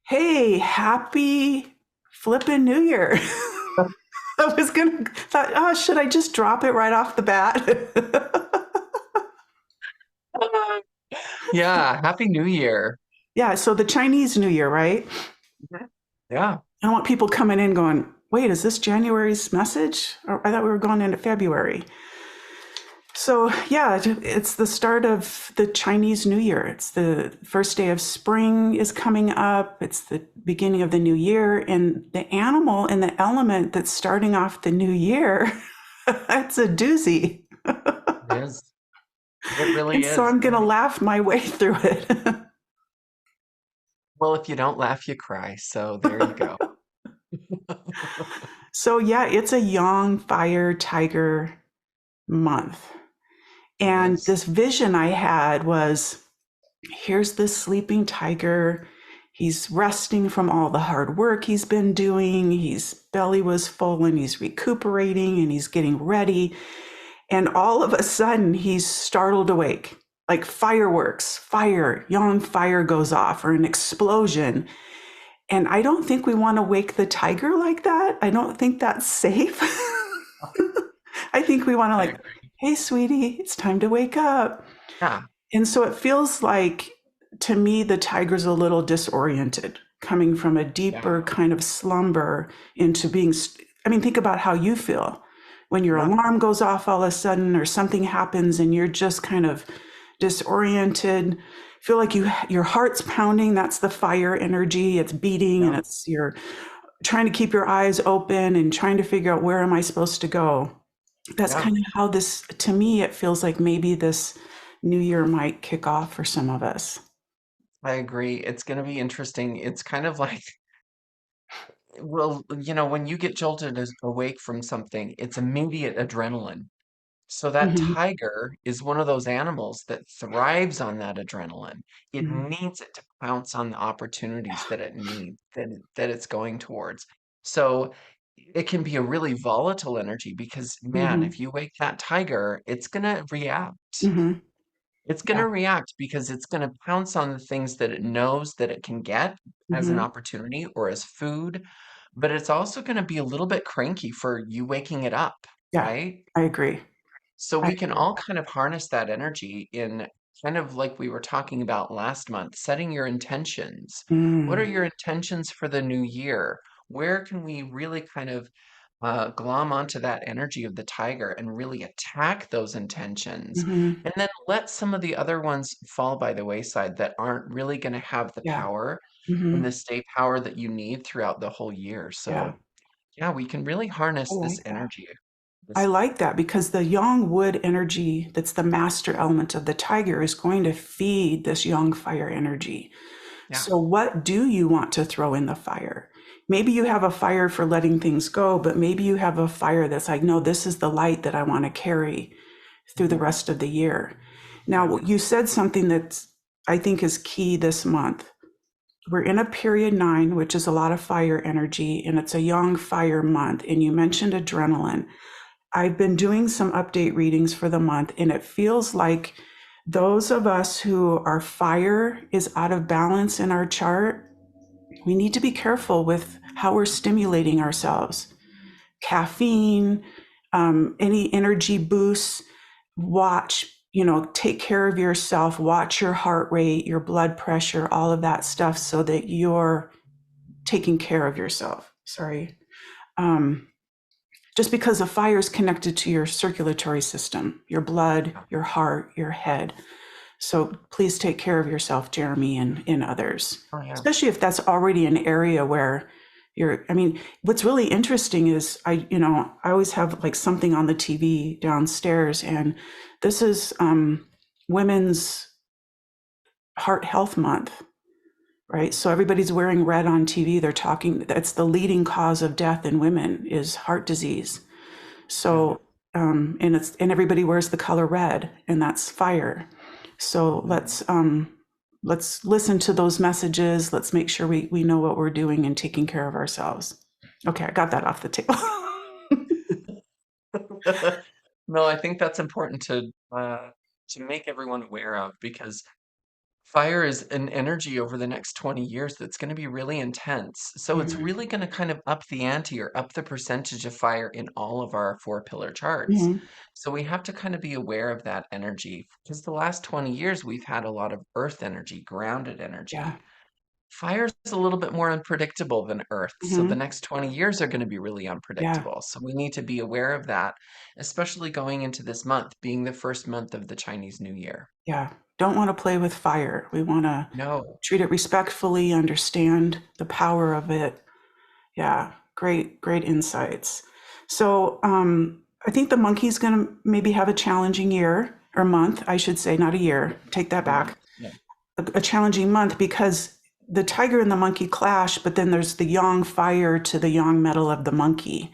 Hey, happy flippin' New Year. I was gonna thought, oh, should I just drop it right off the bat? Yeah, Happy New Year. Yeah, so the Chinese New Year, right? Mhm. Yeah, I don't want people coming in going, wait, is this January's message? Or I thought we were going into February. So, yeah, it's the start of the Chinese New Year. It's the first day of spring is coming up. It's the beginning of the new year. And the animal and the element that's starting off the new year, it's a doozy. it is. It really And so is. I'm going to laugh my way through it. Well, if you don't laugh, you cry. So there you go. So, yeah, it's a young fire tiger month. It And is. this vision I had was here's this sleeping tiger. He's resting from all the hard work he's been doing. His belly was full and he's recuperating and he's getting ready. And all of a sudden, he's startled awake like fireworks, fire, young fire goes off or an explosion. And I don't think we want to wake the tiger like that. I don't think that's safe. I think we want to, I like, agree. hey, sweetie, it's time to wake up. Yeah, And so it feels like, to me, the tiger's a little disoriented, coming from a yeah, deeper kind of slumber into being. I mean, think about how you feel when your yeah, alarm goes off all of a sudden, or something happens, and you're just kind of disoriented. Feel like your heart's pounding. That's the fire energy. It's beating, and yeah, it's you're trying to keep your eyes open and trying to figure out where am I supposed to go. That's yeah. kind of how this, to me, it feels like maybe this new year might kick off for some of us. I agree. It's going to be interesting. It's kind of like, well, when you get jolted awake from something, it's immediate adrenaline. So that Hmm. tiger is one of those animals that thrives on that adrenaline. It Hmm. needs it to pounce on the opportunities that it needs, that it's going towards. So it can be a really volatile energy because, man, Hmm. if you wake that tiger, it's gonna react. Hmm. It's Yeah. gonna react because it's gonna pounce on the things that it knows that it can get as an Hmm. opportunity or as food, but it's also gonna be a little bit cranky for you waking it up, Yeah. right? I agree. So I we can agree. all kind of harness that energy in kind of like we were talking about last month, setting your intentions. What are Mm. your intentions for the new year? Where can we really kind of glom onto that energy of the tiger and really attack those intentions? Hmm. And then let some of the other ones fall by the wayside that aren't really going to have the Yeah. power and Hmm. the stay power that you need throughout the whole year. Yeah. So, yeah, we can really I harness this like that. energy. I This, like that because the yang wood energy, that's the master element of the tiger, is going to feed this yang fire energy. yeah. So, what do you want to throw in the fire? Maybe you have a fire for letting things go, but maybe you have a fire that's like, no, this is the light that I want to carry through the Mhm. rest of the year. Yeah. Now, you said something that I think is key this month. We're in a period 9, which is a lot of fire energy, and it's a young fire month. And you mentioned adrenaline. I've been doing some update readings for the month, and it feels like those of us who our fire is out of balance in our chart, we need to be careful with how we're stimulating ourselves. Caffeine, any energy boosts, watch, take care of yourself, watch your heart rate, your blood pressure, all of that stuff so that you're taking care of yourself. Sorry. Um, just because a fire is connected to your circulatory system, your blood, Yeah. your heart, your head. So please take care of yourself, Jeremy, and others, Oh, yeah. especially if that's already an area where I mean, what's really interesting is I always have like something on the TV downstairs, and this is Women's Heart Health Month, right? So everybody's wearing red on TV. They're talking, that's the leading cause of death in women is heart disease. Yeah. So, and everybody wears the color red, and that's fire. So Mhm. let's listen to those messages. Let's make sure we know what we're doing and taking care of ourselves. Okay, I got that off the table. No, I think that's important to make everyone aware of because Fire is an energy over the next 20 years that's going to be really intense. So it's Mhm. really going to kind of up the ante or up the percentage of fire in all of our four pillar charts. Mhm. So we have to kind of be aware of that energy because the last 20 years we've had a lot of earth energy, grounded energy. Yeah. Fire's a little bit more unpredictable than earth. So the Mhm. next 20 years are going to be really Yeah. unpredictable. So we need to be aware of that, especially going into this month, being the first month of the Chinese New Year. Yeah. Don't want to play with fire. We want to No. treat it respectfully, understand the power of it. Yeah. Great, great insights. So, I think the monkey's going to maybe have a challenging year or month, I should say, not a year. Take that back. Month. Yeah. A challenging month because the tiger and the monkey clash, but then there's the yang fire to the yang metal of the monkey,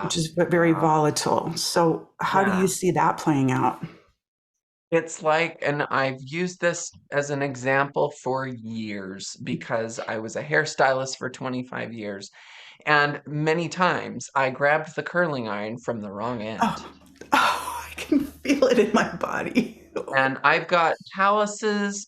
which Yeah. is very Yeah. volatile. So, how do you Yeah. see that playing out? It's like, and I've used this as an example for years because I was a hairstylist for 25 years. And many times I grabbed the curling iron from the wrong end. Oh, oh, I can feel it in my body. And I've got calluses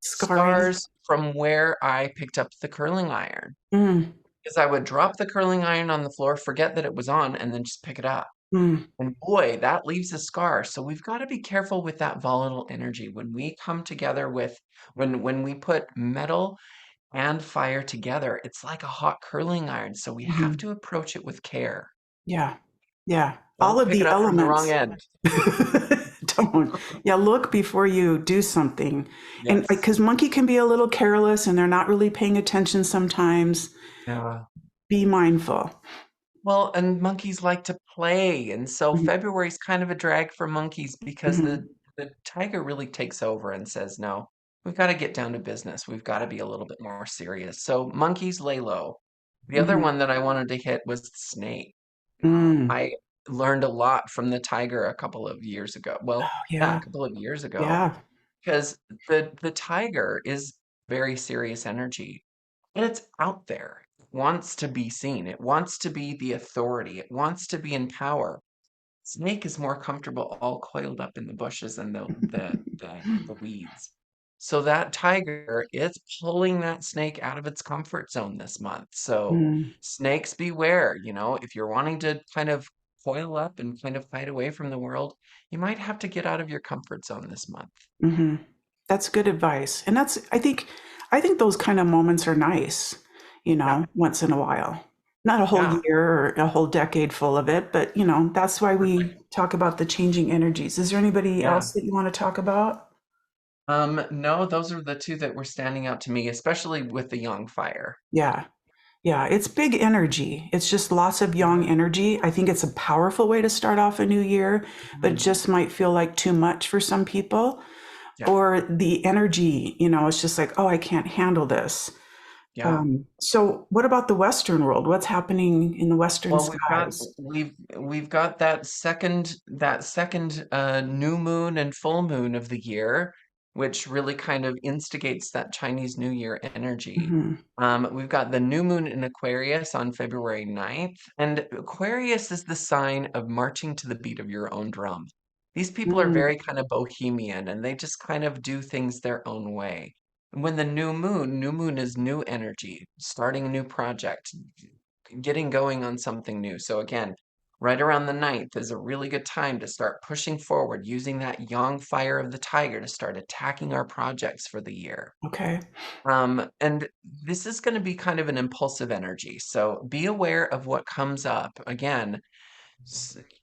Scarring. scars from where I picked up the curling iron. Mm, Because I would drop the curling iron on the floor, forget that it was on, and then just pick it up. mm, And boy, that leaves a scar. So we've got to be careful with that volatile energy. When we come together with when we put metal and fire together, it's like a hot curling iron. So we have mhm. to approach it with care. Yeah, yeah. All Don't of pick it the up from the wrong elements. end. Don't. Yeah, look before you do something. And Yes. because monkey can be a little careless and they're not really paying attention sometimes, Yeah. be mindful. Well, and monkeys like to play, and so Mhm, February's kind of a drag for monkeys because the mhm. the tiger really takes over and says, "No, we've got to get down to business. We've got to be a little bit more serious." So monkeys lay low. The other Mhm. one that I wanted to hit was the snake. Mm. I learned a lot from the tiger a couple of years ago. Well, yeah, a Yeah, couple of years ago, yeah. because the tiger is very serious energy. And it's out there. It wants to be seen. It wants to be the authority. It wants to be in power. Snake is more comfortable all coiled up in the bushes and the weeds. So that tiger is pulling that snake out of its comfort zone this month. So Mm, snakes beware, if you're wanting to kind of coil up and kind of hide away from the world, you might have to get out of your comfort zone this month. mhm. That's good advice. And that's I think those kind of moments are nice, Yeah. once in a while. Not a whole Yeah. year or a whole decade full of it, but that's why we talk about the changing energies. Is there anybody Yeah. else that you want to talk about? No, those are the two that were standing out to me, especially with the young fire. Yeah. Yeah, it's big energy. It's just lots of Yeah. young energy. I think it's a powerful way to start off a new year, but it Mhm. just might feel like too much for some people. Yeah. Or the energy, it's just like, oh, I can't handle this. Yeah. So what about the Western world? What's happening in the Western Well, we've got skies? we've we've got that second new moon and full moon of the year, which really kind of instigates that Chinese New Year energy. Hmm. We've got the new moon in Aquarius on February 9th, and Aquarius is the sign of marching to the beat of your own drum. These people are Mm, very kind of bohemian and they just kind of do things their own way. When the new moon is new energy, starting a new project, getting going on something new. So again, right around the 9th is a really good time to start pushing forward, using that yang fire of the tiger to start attacking our projects for the year. okay. And this is going to be kind of an impulsive energy. So be aware of what comes up. Again,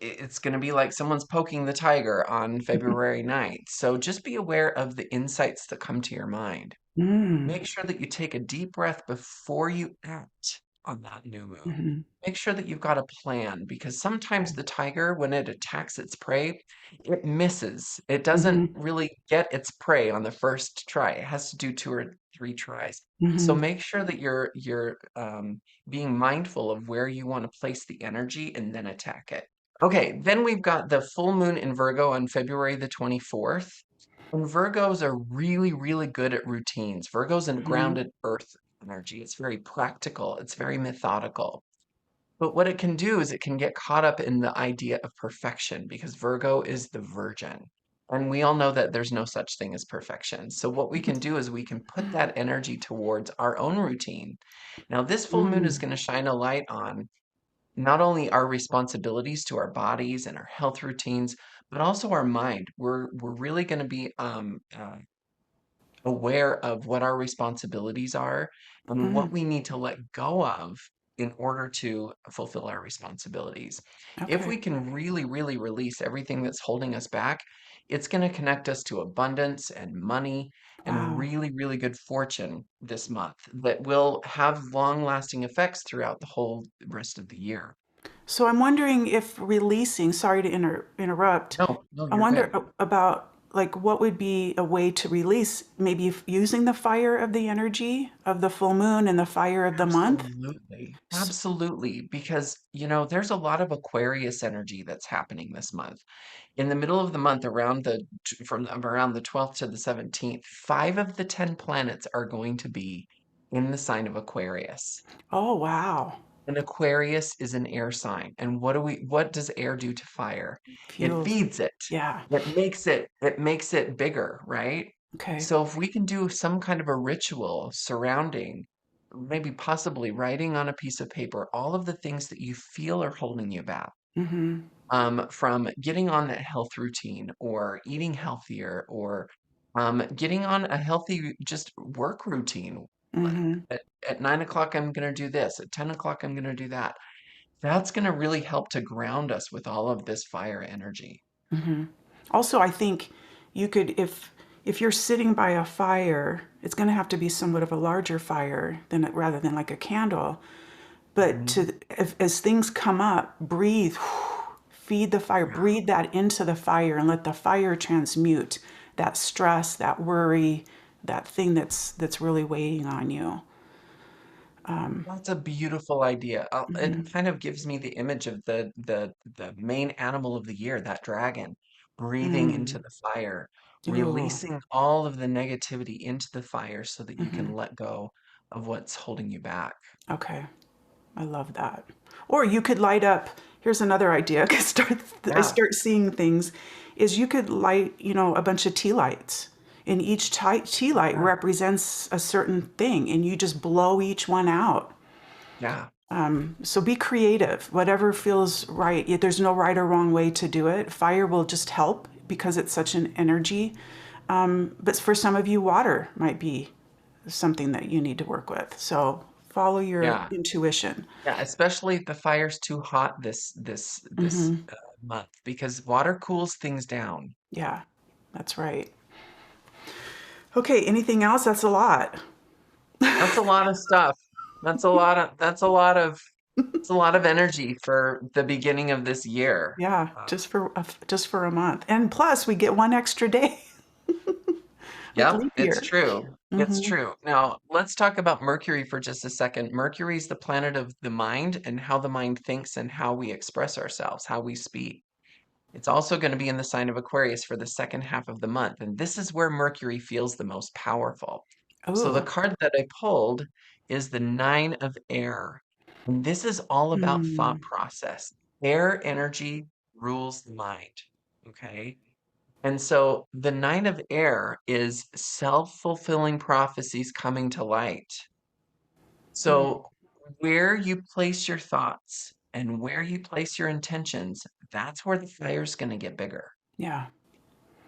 it's going to be like someone's poking the tiger on February 9th. So just be aware of the insights that come to your mind. Mm, Make sure that you take a deep breath before you act on that new moon. hmm. Make sure that you've got a plan because sometimes the tiger, when it attacks its prey, it misses. It doesn't Hmm. really get its prey on the first try. It has to do two or three tries. So Hmm. make sure that you're being mindful of where you want to place the energy and then attack it. Okay, then we've got the full moon in Virgo on February the 24th. And Virgos are really, really good at routines. Virgo's in Hmm. grounded earth energy. It's very practical, it's very methodical. But what it can do is it can get caught up in the idea of perfection because Virgo is the virgin. And we all know that there's no such thing as perfection. So what we can do is we can put that energy towards our own routine. Now, this full moon is Mm, going to shine a light on not only our responsibilities to our bodies and our health routines, but also our mind. We're really going to be aware of what our responsibilities are and what mm, we need to let go of in order to fulfill our responsibilities. If okay. we can really, really release everything that's holding us back, it's going to connect us to abundance and money and Wow. really, really good fortune this month that will have long lasting effects throughout the whole rest of the year. So I'm wondering if releasing, sorry to interrupt, No, no, I you're wonder good. about like what would be a way to release, maybe using the fire of the energy of the full moon and the fire of the month. Absolutely. S- Absolutely. Because, there's a lot of Aquarius energy that's happening this month. In the middle of the month, from around the 12th to the 17th, 5 of the 10 planets are going to be in the sign of Aquarius. Oh, wow. And Aquarius is an air sign. And what does air do to fire? It Fuels. feeds it. Yeah. It makes it bigger, right? Okay. So if we can do some kind of a ritual surrounding, maybe possibly writing on a piece of paper all of the things that you feel are holding you back, Mm-hmm. from getting on that health routine or eating healthier or getting on a healthy just work routine. Like Mm-hmm. at 9 o'clock, I'm going to do this. At 10 o'clock, I'm going to do that. That's going to really help to ground us with all of this fire energy. Mm-hmm. Also, I think you could, if you're sitting by a fire, it's going to have to be somewhat of a larger fire rather than like a candle. But Mhm. as things come up, breathe, feed the fire, Yeah. breathe that into the fire, and let the fire transmute that stress, that worry, that thing that's really weighing on you. That's a beautiful idea. It Hmm. kind of gives me the image of the main animal of the year, that dragon, breathing into Mm. the fire, Oh. releasing all of the negativity into the fire so that you Hmm. can let go of what's holding you back. Okay. I love that. Or you could light up. Here's another idea. 'Cause I Yeah, start seeing things. Is you could light, a bunch of tea lights, and each tea light yeah, represents a certain thing, and you just blow each one out. yeah, So be creative. Whatever feels right. There's no right or wrong way to do it. Fire will just help because it's such an energy. But for some of you, water might be something that you need to work with. So follow your yeah, intuition. yeah. Especially if the fire's too hot this Hmm. month because water cools things down. Yeah, that's right. Okay, anything else? That's a lot. That's a lot of stuff. That's a lot of energy for the beginning of this year. Yeah, Uh, just for a month, and plus we get one extra day, like yep, leap it's year. true. It's Hmm. true. Now, let's talk about Mercury for just a second. Mercury is the planet of the mind and how the mind thinks and how we express ourselves, how we speak. It's also going to be in the sign of Aquarius for the second half of the month, and this is where Mercury feels the most powerful. So the Oh. card that I pulled is the Nine of Air, and this is all about thought Mm, process. Air energy rules the mind, okay? And so the Nine of Air is self-fulfilling prophecies coming to light. mm, So where you place your thoughts and where you place your intentions, that's where the fire's going to get bigger. yeah.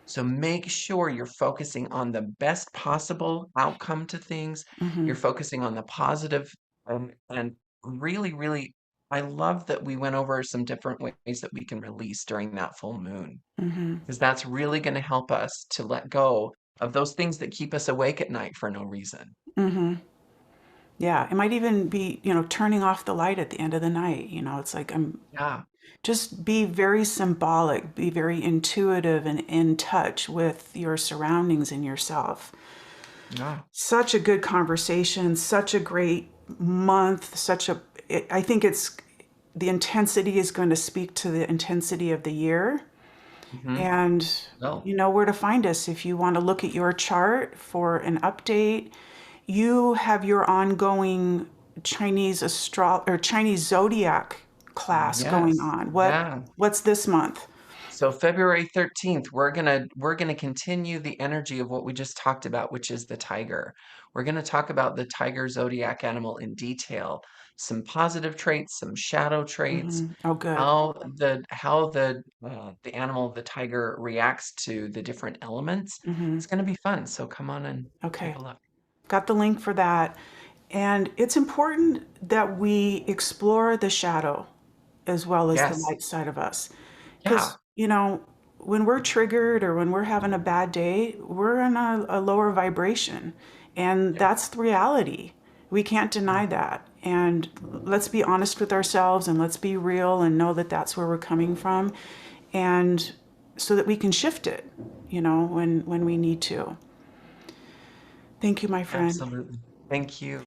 So make sure you're focusing on the best possible outcome to things. Hmm. You're focusing on the positive, and really, really, I love that we went over some different ways that we can release during that full moon, Hmm. because that's really going to help us to let go of those things that keep us awake at night for no reason. Hmm. Yeah, it might even be, turning off the light at the end of the night. It's like Yeah, just be very symbolic, be very intuitive and in touch with your surroundings and yourself. yeah, Such a good conversation, such a great month, I think the intensity is going to speak to the intensity of the year. hmm, And no, you know where to find us if you want to look at your chart for an update. You have your ongoing Chinese zodiac class going yes, on. yeah. What's this month? So February 13th, we're gonna continue the energy of what we just talked about, which is the tiger. We're gonna talk about the tiger zodiac animal in detail, some positive traits, some shadow traits, Oh, good. how the animal, the tiger, reacts to the different elements. It's gonna be fun. So come on and take Okay. a look. Got the link for that. And it's important that we explore the shadow as well as the Yes. light side of us. Yeah. Because, when we're triggered or when we're having a bad day, we're in a lower vibration. And Yeah. that's the reality. We can't deny that. And let's be honest with ourselves and let's be real and know that that's where we're coming from. And so that we can shift it, when we need to. Thank you, my friend. Absolutely. Thank you.